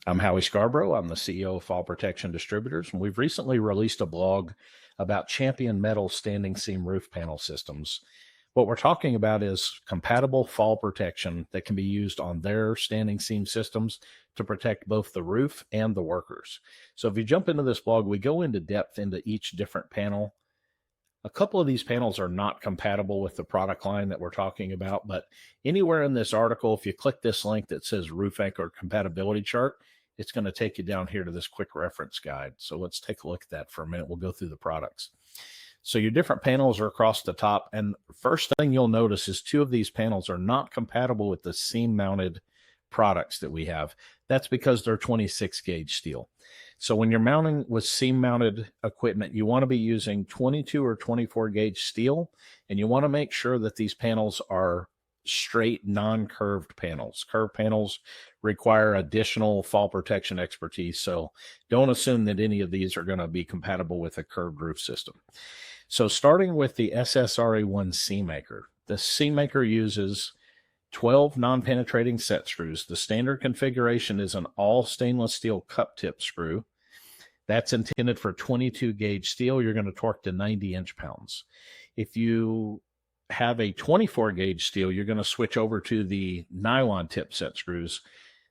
I'm Howie Scarborough. I'm the CEO of Fall Protection Distributors, and we've recently released a blog about Champion Metal standing seam roof panel systems. What we're talking about is compatible fall protection that can be used on their standing seam systems to protect both the roof and the workers. So if you jump into this blog, we go into depth into each different panel. A couple of these panels are not compatible with the product line that we're talking about, but anywhere in this article, if you click this link that says Roof Anchor Compatibility Chart, it's going to take you down here to this quick reference guide. So let's take a look at that for a minute. We'll go through the products. So your different panels are across the top, and first thing you'll notice is two of these panels are not compatible with the seam-mounted products that we have. That's because they're 26 gauge steel. So when you're mounting with seam-mounted equipment, you want to be using 22 or 24 gauge steel, and you want to make sure that these panels are straight, non-curved panels. Curved panels require additional fall protection expertise, so don't assume that any of these are going to be compatible with a curved roof system. So starting with the SSRA1 Seam Anchor. The Seam Anchor uses 12 non-penetrating set screws. The standard configuration is an all stainless steel cup tip screw. That's intended for 22 gauge steel. You're going to torque to 90 inch-pounds. If you have a 24 gauge steel, you're going to switch over to the nylon tip set screws.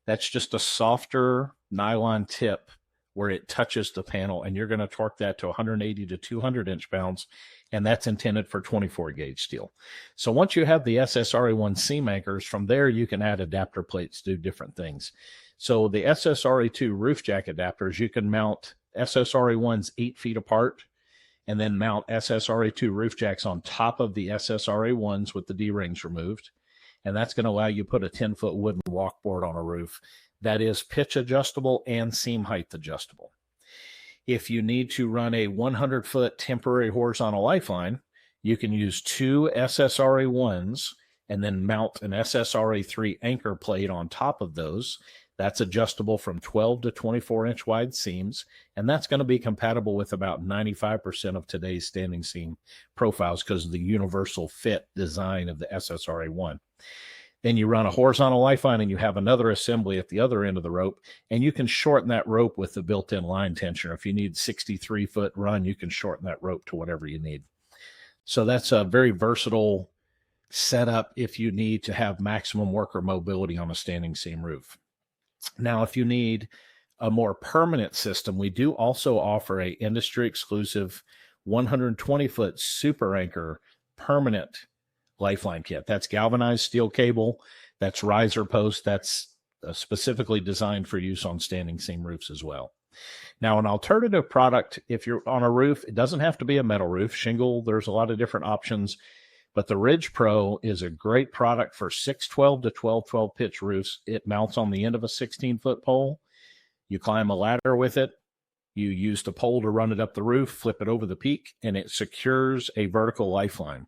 That's just a softer nylon tip where it touches the panel, and you're going to torque that to 180 to 200 inch-pounds, and that's intended for 24 gauge steel. So once you have the SSRA1 seam anchors, from there you can add adapter plates to do different things. So the SSRA2 roof jack adapters, you can mount SSRA1s 8 feet apart, and then mount SSRA2 roof jacks on top of the SSRA1s with the D-rings removed. And that's going to allow you to put a 10-foot wooden walkboard on a roof that is pitch adjustable and seam height adjustable. If you need to run a 100-foot temporary horizontal lifeline, you can use 2 SSRA1s and then mount an SSRA3 Anchor Plate on top of those. That's adjustable from 12 to 24 inch wide seams, and that's going to be compatible with about 95% of today's standing seam profiles because of the universal fit design of the SSRA1. Then you run a horizontal lifeline and you have another assembly at the other end of the rope, and you can shorten that rope with the built-in line tensioner. If you need 63-foot run, you can shorten that rope to whatever you need. So that's a very versatile setup if you need to have maximum worker mobility on a standing seam roof. Now, if you need a more permanent system, we do also offer a industry-exclusive 120-foot Super Anchor permanent lifeline kit. That's galvanized steel cable, that's riser post, that's specifically designed for use on standing seam roofs as well. Now, an alternative product, if you're on a roof, it doesn't have to be a metal roof. Shingle, there's a lot of different options. But the Ridge Pro is a great product for 612 to 1212 pitch roofs. It mounts on the end of a 16-foot pole. You climb a ladder with it. You use the pole to run it up the roof, flip it over the peak, and it secures a vertical lifeline,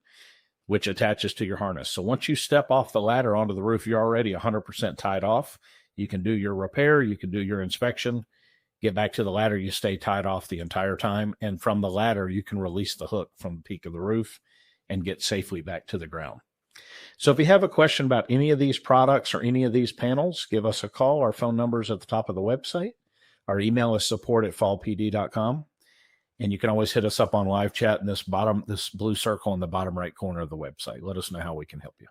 which attaches to your harness. So once you step off the ladder onto the roof, you're already 100% tied off. You can do your repair. You can do your inspection. Get back to the ladder. You stay tied off the entire time. And from the ladder, you can release the hook from the peak of the roof and get safely back to the ground. So if you have a question about any of these products or any of these panels, give us a call. Our phone number is at the top of the website. Our email is support@fallpd.com. And you can always hit us up on live chat in this blue circle in the bottom right corner of the website. Let us know how we can help you.